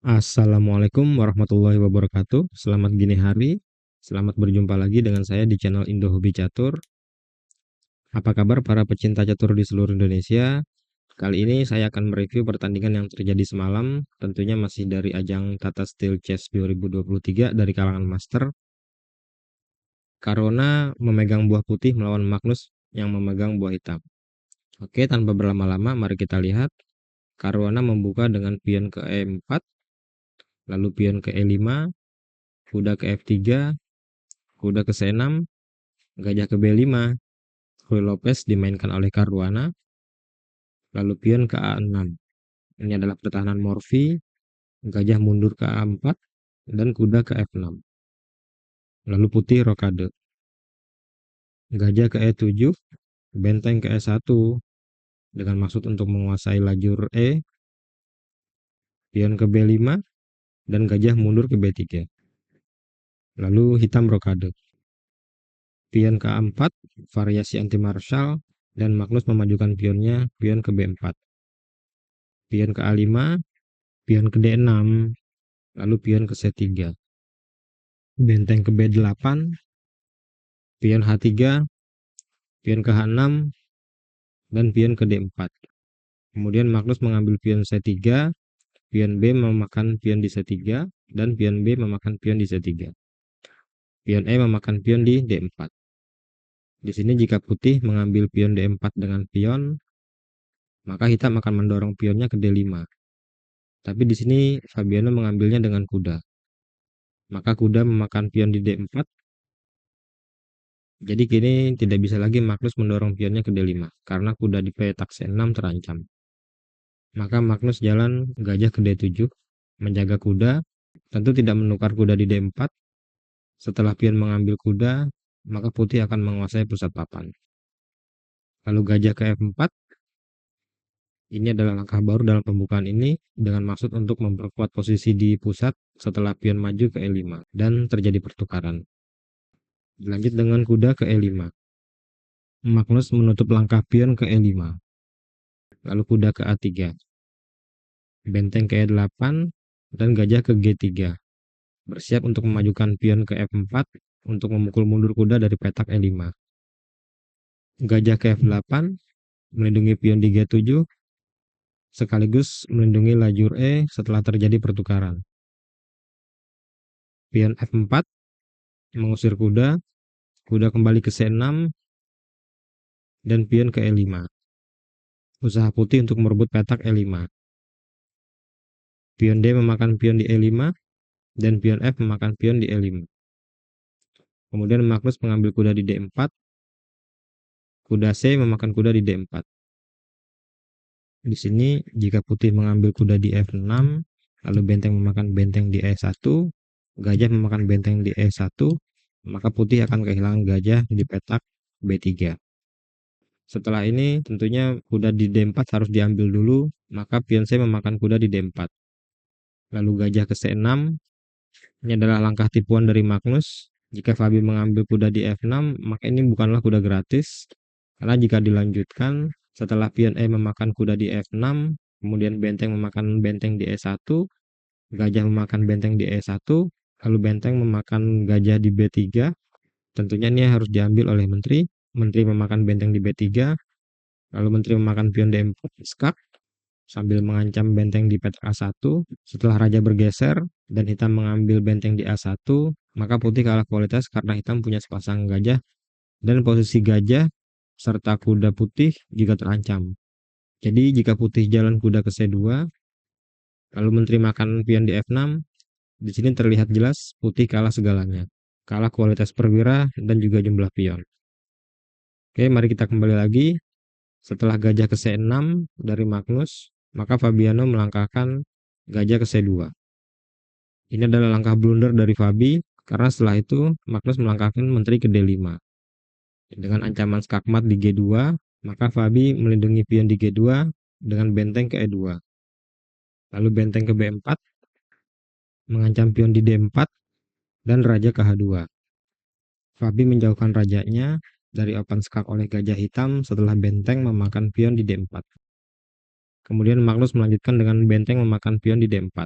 Assalamualaikum warahmatullahi wabarakatuh. Selamat gini hari. Selamat berjumpa lagi dengan saya di channel Indo Hobi Catur. Apa kabar para pecinta catur di seluruh Indonesia? Kali ini saya akan mereview pertandingan yang terjadi semalam. Tentunya masih dari ajang Tata Steel Chess 2023 dari kalangan Master. Caruana memegang buah putih melawan Magnus yang memegang buah hitam. Oke, tanpa berlama-lama, mari kita lihat. Caruana membuka dengan pion ke E4, lalu pion ke E5, kuda ke F3, kuda ke C6, gajah ke B5, Ruy Lopez dimainkan oleh Caruana, lalu pion ke A6. Ini adalah pertahanan Morphy, gajah mundur ke A4, dan kuda ke F6. Lalu putih rokade. Gajah ke E7, benteng ke E1, dengan maksud untuk menguasai lajur E, pion ke B5, dan gajah mundur ke B3. Lalu hitam rokade. Pion ke A4, variasi anti marshal, dan Magnus memajukan pionnya, pion ke B4. Pion ke A5, pion ke D6, lalu pion ke C3. Benteng ke B8, pion H3, pion ke H6, dan pion ke D4. Kemudian Magnus mengambil pion C3, pion B memakan pion di C3, dan pion B memakan pion di C3. Pion E memakan pion di D4. Di sini jika putih mengambil pion D4 dengan pion, maka hitam akan mendorong pionnya ke D5. Tapi di sini Fabiano mengambilnya dengan kuda. Maka kuda memakan pion di D4. Jadi kini tidak bisa lagi Magnus mendorong pionnya ke D5 karena kuda di petak C6 terancam. Maka Magnus jalan gajah ke D7, menjaga kuda, tentu tidak menukar kuda di D4. Setelah pion mengambil kuda, maka putih akan menguasai pusat papan. Lalu gajah ke F4, ini adalah langkah baru dalam pembukaan ini dengan maksud untuk memperkuat posisi di pusat setelah pion maju ke E5 dan terjadi pertukaran. Lanjut dengan kuda ke E5. Magnus menutup langkah pion ke E5, lalu kuda ke A3, benteng ke E8, dan gajah ke G3. Bersiap untuk memajukan pion ke F4 untuk memukul mundur kuda dari petak E5. Gajah ke F8, melindungi pion di G7, sekaligus melindungi lajur E setelah terjadi pertukaran. Pion F4, mengusir kuda, kuda kembali ke C6, dan pion ke E5. Usaha putih untuk merebut petak E5. Pion D memakan pion di E5, dan pion F memakan pion di E5. Kemudian Magnus mengambil kuda di D4, kuda C memakan kuda di D4. Di sini jika putih mengambil kuda di F6, lalu benteng memakan benteng di E1, gajah memakan benteng di E1, maka putih akan kehilangan gajah di petak B3. Setelah ini tentunya kuda di D4 harus diambil dulu, maka pion C memakan kuda di D4. Lalu gajah ke C6, ini adalah langkah tipuan dari Magnus. Jika Fabi mengambil kuda di F6, maka ini bukanlah kuda gratis, karena jika dilanjutkan, setelah pion E memakan kuda di F6, kemudian benteng memakan benteng di E1, gajah memakan benteng di E1, lalu benteng memakan gajah di B3, tentunya ini harus diambil oleh menteri. Menteri memakan benteng di B3, lalu menteri memakan pion D4, skak, sambil mengancam benteng di petak A1. Setelah raja bergeser dan hitam mengambil benteng di A1, maka putih kalah kualitas karena hitam punya sepasang gajah dan posisi gajah serta kuda putih juga terancam. Jadi jika putih jalan kuda ke C2, lalu menteri makan pion di F6, di sini terlihat jelas putih kalah segalanya. Kalah kualitas perwira dan juga jumlah pion. Oke, mari kita kembali lagi. Setelah gajah ke C6 dari Magnus, maka Fabiano melangkahkan gajah ke C2. Ini adalah langkah blunder dari Fabi, karena setelah itu Magnus melangkahkan menteri ke D5. Dengan ancaman skakmat di G2, maka Fabi melindungi pion di G2 dengan benteng ke E2. Lalu benteng ke B4, mengancam pion di D4, dan raja ke H2. Fabi menjauhkan rajanya dari open skak oleh gajah hitam setelah benteng memakan pion di D4. Kemudian Magnus melanjutkan dengan benteng memakan pion di D4.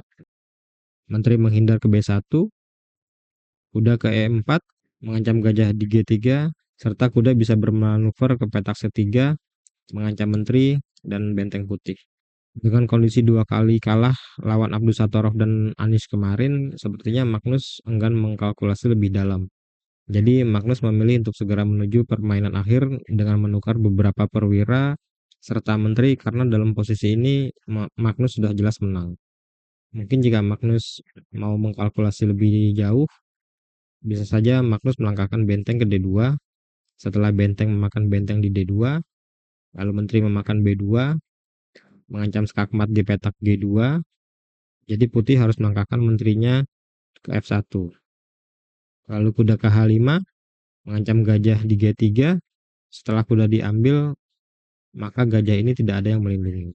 menteri menghindar ke B1, kuda ke E4, mengancam gajah di G3, serta kuda bisa bermanuver ke petak C3, mengancam menteri dan benteng putih. Dengan kondisi dua kali kalah lawan Abdus Satorov dan Anish kemarin, sepertinya Magnus enggan mengkalkulasi lebih dalam. Jadi Magnus memilih untuk segera menuju permainan akhir dengan menukar beberapa perwira serta menteri karena dalam posisi ini Magnus sudah jelas menang. Mungkin jika Magnus mau mengkalkulasi lebih jauh, bisa saja Magnus melangkahkan benteng ke D2, setelah benteng memakan benteng di D2, lalu menteri memakan B2, mengancam skakmat di petak G2, jadi putih harus melangkahkan menterinya ke F1. Lalu kuda ke H5, mengancam gajah di G3, setelah kuda diambil, maka gajah ini tidak ada yang melindungi.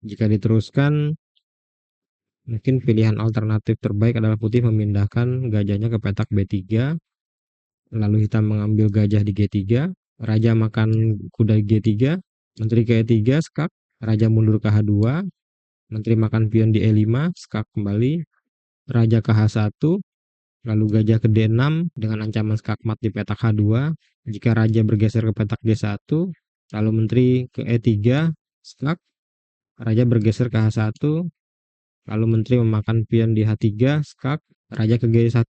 Jika diteruskan, mungkin pilihan alternatif terbaik adalah putih memindahkan gajahnya ke petak B3, lalu hitam mengambil gajah di G3, raja makan kuda G3, menteri ke E3, skak, raja mundur ke H2, menteri makan pion di E5, skak kembali, raja ke H1, lalu gajah ke D6 dengan ancaman skakmat di petak H2, jika raja bergeser ke petak D1, lalu menteri ke E3, skak, raja bergeser ke H1, lalu menteri memakan pion di H3, skak, raja ke G1,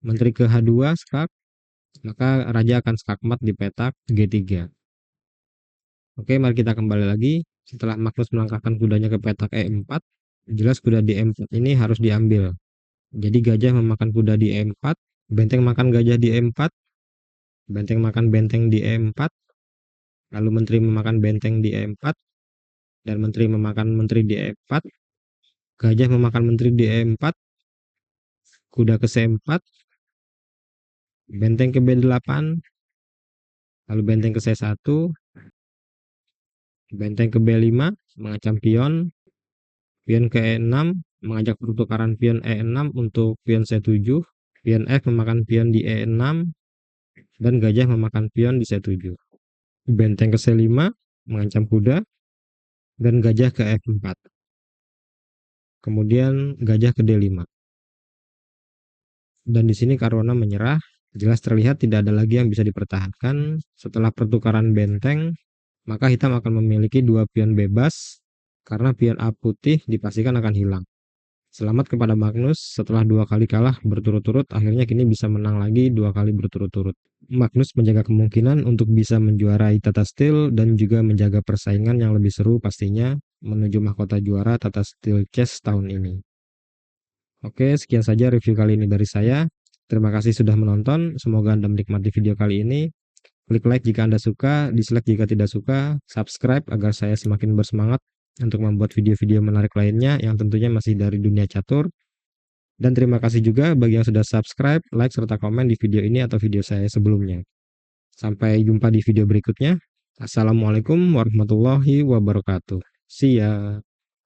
menteri ke H2, skak, maka raja akan skakmat di petak G3. Oke, mari kita kembali lagi. Setelah Magnus melangkahkan kudanya ke petak E4, jelas kuda di E4 ini harus diambil. Jadi gajah memakan kuda di E4, benteng makan gajah di E4, benteng makan benteng di E4, lalu menteri memakan benteng di E4, dan menteri memakan menteri di E4, gajah memakan menteri di E4, kuda ke C4, benteng ke B8, lalu benteng ke C1, benteng ke B5, mengancam pion, pion ke E6, mengajak pertukaran pion E6 untuk pion C7, pion F memakan pion di E6, dan gajah memakan pion di C7. Benteng ke C5, mengancam kuda, dan gajah ke F4. Kemudian gajah ke D5. Dan di sini Caruana menyerah, jelas terlihat tidak ada lagi yang bisa dipertahankan. Setelah pertukaran benteng, maka hitam akan memiliki dua pion bebas, karena pion A putih dipastikan akan hilang. Selamat kepada Magnus, setelah dua kali kalah berturut-turut, akhirnya kini bisa menang lagi dua kali berturut-turut. Magnus menjaga kemungkinan untuk bisa menjuarai Tata Steel dan juga menjaga persaingan yang lebih seru pastinya menuju mahkota juara Tata Steel Chess tahun ini. Oke, sekian saja review kali ini dari saya. Terima kasih sudah menonton, semoga Anda menikmati video kali ini. Klik like jika Anda suka, dislike jika tidak suka, subscribe agar saya semakin bersemangat untuk membuat video-video menarik lainnya yang tentunya masih dari dunia catur. Dan terima kasih juga bagi yang sudah subscribe, like, serta komen di video ini atau video saya sebelumnya. Sampai jumpa di video berikutnya. Assalamualaikum warahmatullahi wabarakatuh. See ya.